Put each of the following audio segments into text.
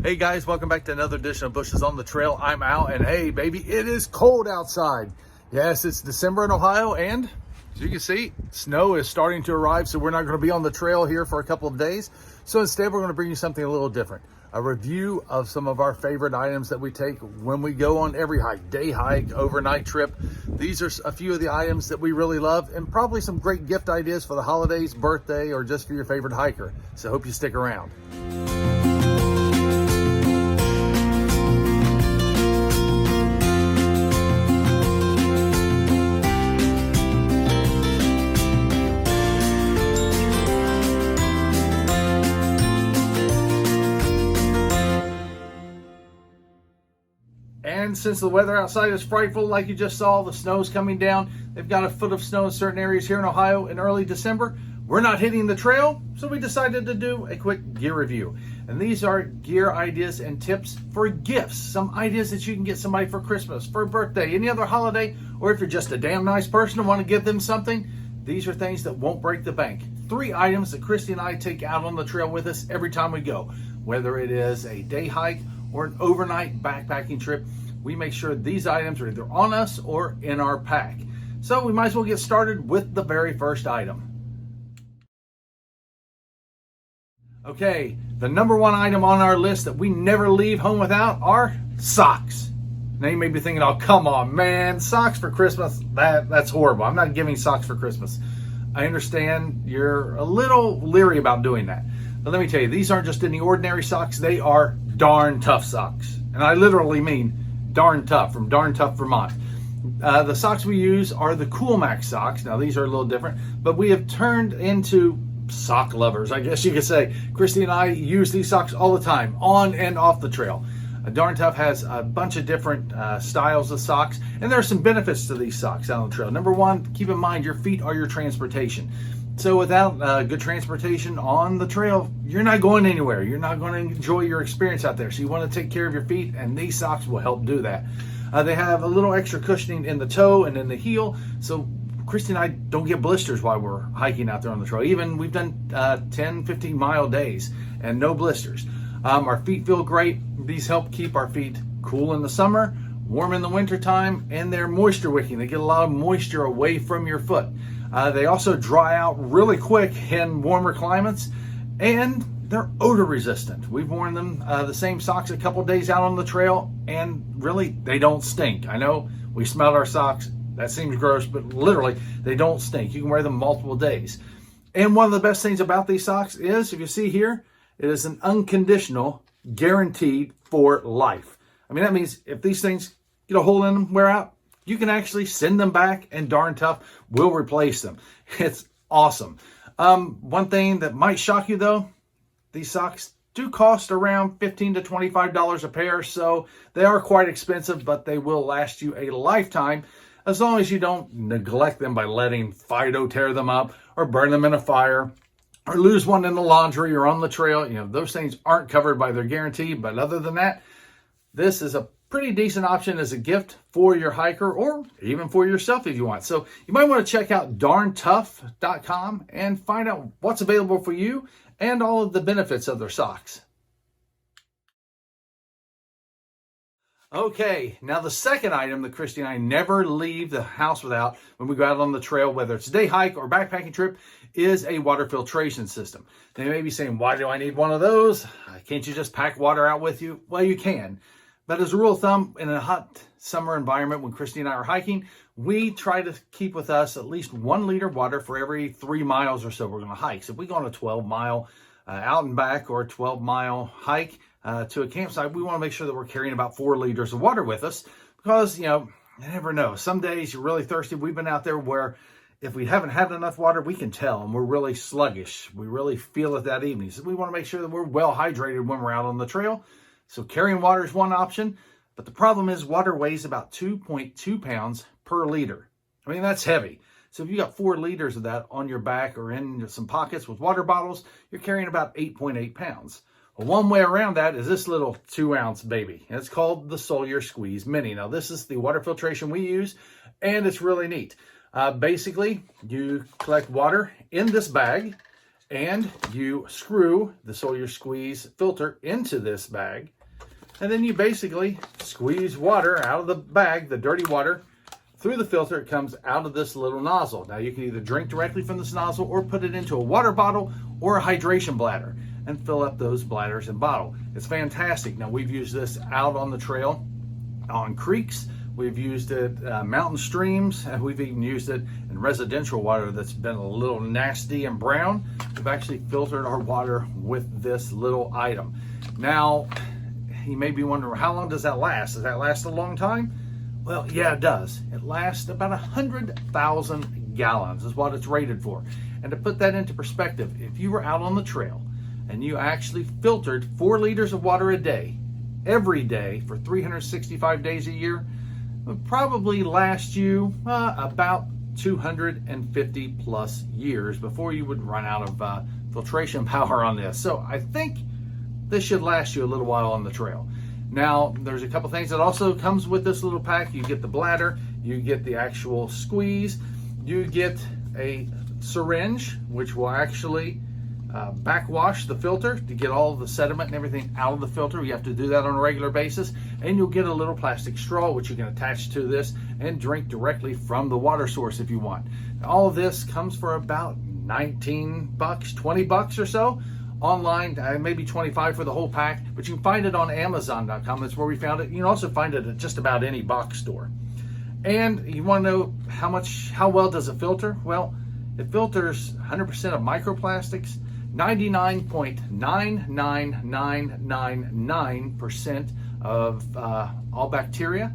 Hey guys, welcome back to another edition of Bushes on the Trail. I'm Al, and hey baby, it is cold outside. Yes, it's December in Ohio, and as you can see, snow is starting to arrive, so we're not going to be on the trail here for a couple of days. So instead, we're going to bring you something a little different. A review of some of our favorite items that we take when we go on every hike, day hike, overnight trip. These are a few of the items that we really love, and probably some great gift ideas for the holidays, birthday, or just for your favorite hiker. So hope you stick around. And since the weather outside is frightful, like you just saw, the snow's coming down. They've got a foot of snow in certain areas here in Ohio in early December. We're not hitting the trail, so we decided to do a quick gear review. And these are gear ideas and tips for gifts. Some ideas that you can get somebody for Christmas, for a birthday, any other holiday, or if you're just a damn nice person and want to give them something. These are things that won't break the bank. 3 items that Christy and I take out on the trail with us every time we go. Whether it is a day hike or an overnight backpacking trip, we make sure these items are either on us or in our pack. So we might as well get started with the very first item. Okay, the number 1 item on our list that we never leave home without are socks. Now you may be thinking, oh, come on, man, socks for Christmas, that's horrible. I'm not giving socks for Christmas. I understand you're a little leery about doing that. But let me tell you, these aren't just any ordinary socks, they are darn tough socks. And I literally mean darn tough, from Darn Tough, Vermont. The socks we use are the Cool Max socks. Now these are a little different, but we have turned into sock lovers, I guess you could say. Christy and I use these socks all the time, on and off the trail. Darn Tough has a bunch of different styles of socks, and there are some benefits to these socks out on the trail. Number 1, keep in mind your feet are your transportation. So without good transportation on the trail, you're not going anywhere. You're not going to enjoy your experience out there. So you want to take care of your feet, and these socks will help do that. They have a little extra cushioning in the toe and in the heel, so Christy and I don't get blisters while we're hiking out there on the trail. Even we've done 10, 15 mile days and no blisters. Our feet feel great. These help keep our feet cool in the summer, warm in the winter time, and they're moisture wicking. They get a lot of moisture away from your foot. They also dry out really quick in warmer climates, and they're odor resistant. We've worn them, the same socks, a couple days out on the trail, and really, they don't stink. I know we smelled our socks. That seems gross, but literally, they don't stink. You can wear them multiple days. And one of the best things about these socks is, if you see here, it is an unconditional, guaranteed for life. I mean, that means if these things get a hole in them, wear out, you can actually send them back, and Darn Tough will replace them. It's awesome. One thing that might shock you, though, these socks do cost around $15 to $25 a pair, so they are quite expensive, but they will last you a lifetime as long as you don't neglect them by letting Fido tear them up or burn them in a fire or lose one in the laundry or on the trail. You know, those things aren't covered by their guarantee, but other than that, this is a pretty decent option as a gift for your hiker or even for yourself if you want. So you might want to check out darntough.com and find out what's available for you and all of the benefits of their socks. Okay, now the second item that Christy and I never leave the house without when we go out on the trail, whether it's a day hike or backpacking trip, is a water filtration system. Now you may be saying, why do I need one of those? Can't you just pack water out with you? Well, you can. But as a rule of thumb, in a hot summer environment, when Christy and I are hiking, we try to keep with us at least 1 liter of water for every 3 miles or so we're going to hike. So if we go on a 12-mile out and back or a 12-mile hike to a campsite, we want to make sure that we're carrying about 4 liters of water with us because, you know, you never know. Some days you're really thirsty. We've been out there where if we haven't had enough water, we can tell, and we're really sluggish. We really feel it that evening. So we want to make sure that we're well hydrated when we're out on the trail. So carrying water is one option, but the problem is water weighs about 2.2 pounds per liter. I mean, that's heavy. So if you got 4 liters of that on your back or in some pockets with water bottles, you're carrying about 8.8 pounds. Well, one way around that is this little 2-ounce baby. It's called the Solar Squeeze Mini. Now, this is the water filtration we use, and it's really neat. Basically, you collect water in this bag, And you screw the Sawyer Squeeze filter into this bag. And then you basically squeeze water out of the bag, the dirty water, through the filter. It comes out of this little nozzle. Now you can either drink directly from this nozzle or put it into a water bottle or a hydration bladder and fill up those bladders and bottle. It's fantastic. Now we've used this out on the trail, on creeks. We've used it mountain streams, and we've even used it in residential water that's been a little nasty and brown. We've actually filtered our water with this little item. Now, you may be wondering, how long does that last? Does that last a long time? Well, yeah, it does. It lasts about 100,000 gallons is what it's rated for. And to put that into perspective, if you were out on the trail and you actually filtered 4 liters of water a day, every day for 365 days a year, would probably last you about 250 plus years before you would run out of filtration power on this. So I think this should last you a little while on the trail. Now, there's a couple things that also comes with this little pack. You get the bladder, you get the actual squeeze, you get a syringe, which will actually backwash the filter to get all of the sediment and everything out of the filter. You have to do that on a regular basis. And you'll get a little plastic straw, which you can attach to this and drink directly from the water source if you want. Now, all of this comes for about 19 bucks, 20 bucks or so. Online, maybe 25 for the whole pack, but you can find it on Amazon.com. That's where we found it. You can also find it at just about any box store. And you want to know how well does it filter? Well, it filters 100% of microplastics, 99.99999% of all bacteria,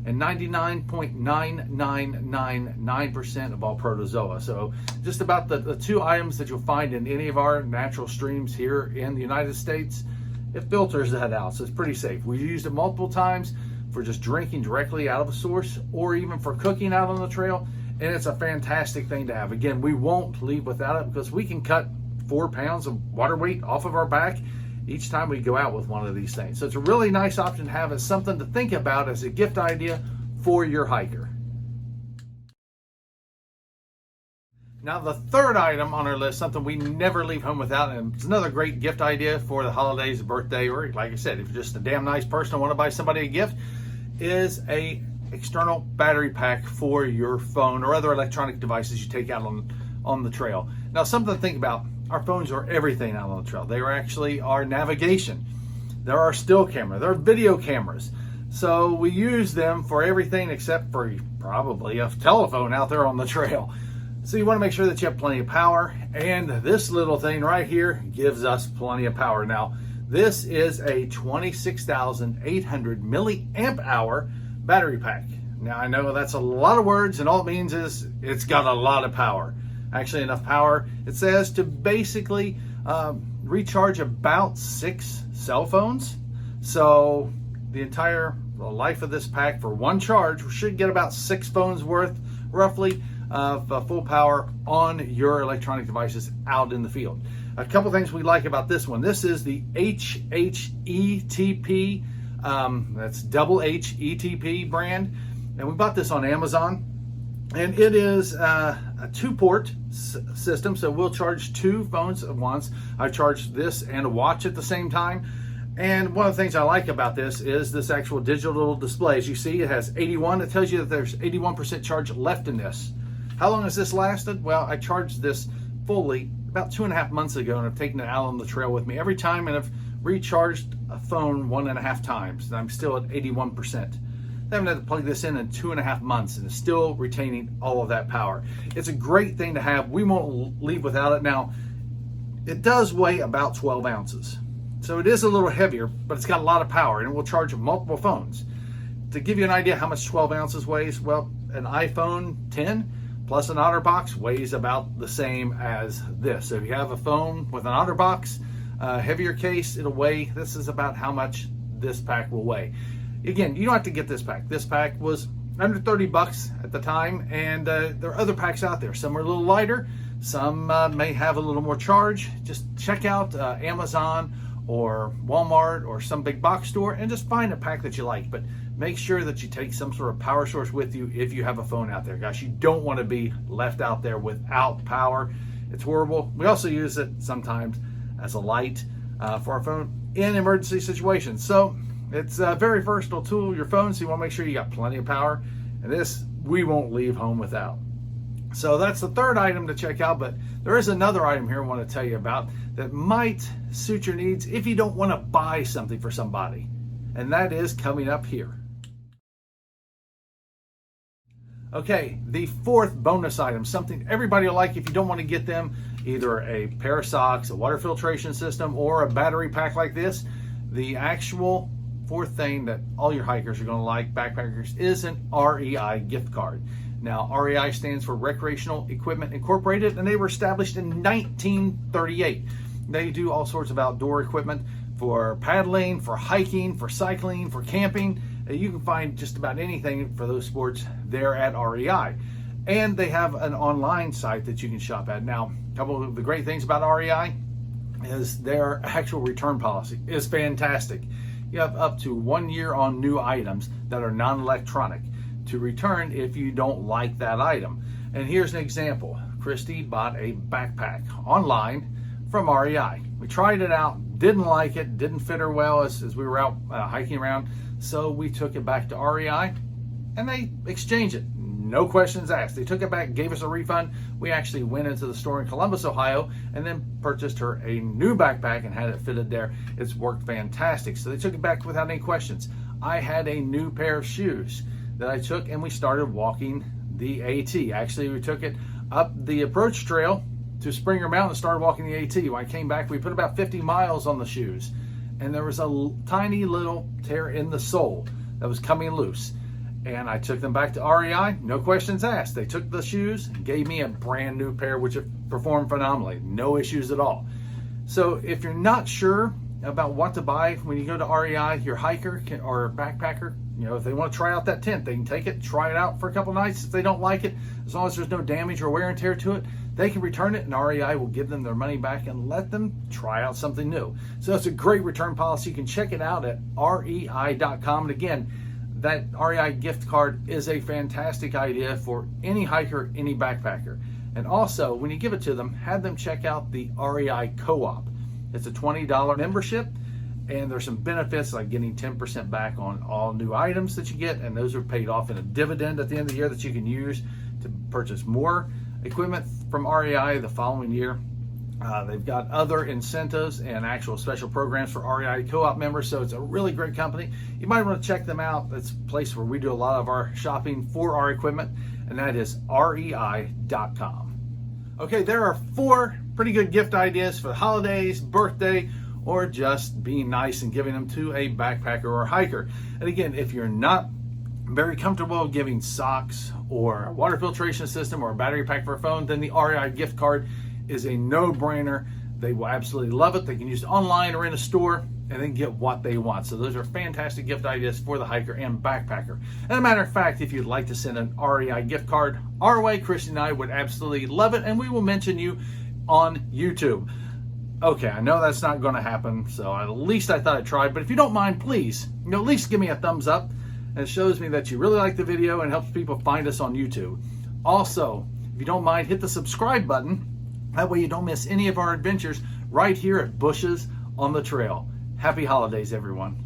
and 99.9999% of all protozoa. So just about the 2 items that you'll find in any of our natural streams here in the United States, it filters that out. So it's pretty safe. We've used it multiple times for just drinking directly out of a source or even for cooking out on the trail. And it's a fantastic thing to have. Again, we won't leave without it because we can cut 4 pounds of water weight off of our back each time we go out with one of these things. So it's a really nice option to have as something to think about as a gift idea for your hiker. Now, the third item on our list, something we never leave home without, and it's another great gift idea for the holidays, birthday, or like I said, if you're just a damn nice person and want to buy somebody a gift, is a external battery pack for your phone or other electronic devices you take out on the trail. Now, something to think about. Our phones are everything out on the trail. They are actually our navigation. There are still camera. There are video cameras. So we use them for everything except for probably a telephone out there on the trail. So you want to make sure that you have plenty of power. And this little thing right here gives us plenty of power. Now, this is a 26,800 milliamp hour battery pack. Now, I know that's a lot of words, and all it means is it's got a lot of power. Actually, enough power, it says, to basically recharge about 6 cell phones. So the entire life of this pack for one charge should get about 6 phones worth, roughly, of full power on your electronic devices out in the field. A couple things we like about this one. This is the HHETP, that's double HETP brand. And we bought this on Amazon. And it is a 2-port system, so we'll charge 2 phones at once. I charge this and a watch at the same time. And one of the things I like about this is this actual digital display. As you see, it has 81. It tells you that there's 81% charge left in this. How long has this lasted? Well, I charged this fully about 2.5 months ago, and I've taken it out on the trail with me every time, and I've recharged a phone 1.5 times, and I'm still at 81%. I haven't had to plug this in 2.5 months, and it's still retaining all of that power. It's a great thing to have. We won't leave without it. Now, it does weigh about 12 ounces. So it is a little heavier, but it's got a lot of power, and it will charge multiple phones. To give you an idea how much 12 ounces weighs, well, an iPhone 10 plus an OtterBox weighs about the same as this. So if you have a phone with an OtterBox, heavier case, it'll weigh, this is about how much this pack will weigh. Again, you don't have to get this pack. This pack was under 30 bucks at the time, and there are other packs out there. Some are a little lighter, some may have a little more charge. Just check out Amazon or Walmart or some big box store and just find a pack that you like. But make sure that you take some sort of power source with you if you have a phone out there. Guys, you don't want to be left out there without power. It's horrible. We also use it sometimes as a light for our phone in emergency situations. So it's a very versatile tool, your phone, so you want to make sure you got plenty of power. And this, we won't leave home without. So that's the third item to check out, but there is another item here I want to tell you about that might suit your needs if you don't want to buy something for somebody. And that is coming up here. Okay, the fourth bonus item, something everybody will like if you don't want to get them either a pair of socks, a water filtration system, or a battery pack like this. The actual fourth thing that all your hikers are going to like, backpackers, is an REI gift card. Now, REI stands for Recreational Equipment Incorporated, and they were established in 1938. They do all sorts of outdoor equipment for paddling, for hiking, for cycling, for camping. You can find just about anything for those sports there at REI. And they have an online site that you can shop at. Now, a couple of the great things about REI is their actual return policy is fantastic. You have up to 1 year on new items that are non-electronic to return if you don't like that item. And here's an example. Christy bought a backpack online from REI. We tried it out, didn't like it, didn't fit her well as we were out hiking around. So we took it back to REI and they exchanged it. No questions asked. They took it back, gave us a refund. We actually went into the store in Columbus, Ohio, and then purchased her a new backpack and had it fitted there. It's worked fantastic. So they took it back without any questions. I had a new pair of shoes that I took and we started walking the AT. Actually, we took it up the approach trail to Springer Mountain and started walking the AT. When I came back, we put about 50 miles on the shoes, and there was a tiny little tear in the sole that was coming loose. And I took them back to REI, no questions asked. They took the shoes and gave me a brand new pair, which have performed phenomenally. No issues at all. So if you're not sure about what to buy when you go to REI, your hiker or backpacker, if they want to try out that tent, they can take it, try it out for a couple nights. If they don't like it, as long as there's no damage or wear and tear to it, they can return it, and REI will give them their money back and let them try out something new. So it's a great return policy. You can check it out at rei.com. And again, that REI gift card is a fantastic idea for any hiker, any backpacker. And also, when you give it to them, have them check out the REI Co-op. It's a $20 membership, and there's some benefits like getting 10% back on all new items that you get, and those are paid off in a dividend at the end of the year that you can use to purchase more equipment from REI the following year. They've got other incentives and actual special programs for REI Co-op members, so it's a really great company. You might want to check them out. It's a place where we do a lot of our shopping for our equipment, and that is rei.com. Okay, there are 4 pretty good gift ideas for the holidays, birthday, or just being nice and giving them to a backpacker or hiker. And again, if you're not very comfortable giving socks or a water filtration system or a battery pack for a phone, then the REI gift card is a no-brainer. They will absolutely love it. They can use it online or in a store and then get what they want. So those are fantastic gift ideas for the hiker and backpacker. As a matter of fact, if you'd like to send an REI gift card our way, Christy and I would absolutely love it, and we will mention you on YouTube. Okay, I know that's not going to happen, so at least I thought I'd try. But if you don't mind, please, at least give me a thumbs up. And it shows me that you really like the video and helps people find us on YouTube. Also, if you don't mind, hit the subscribe button. That way you don't miss any of our adventures right here at Bushes on the Trail. Happy holidays, everyone.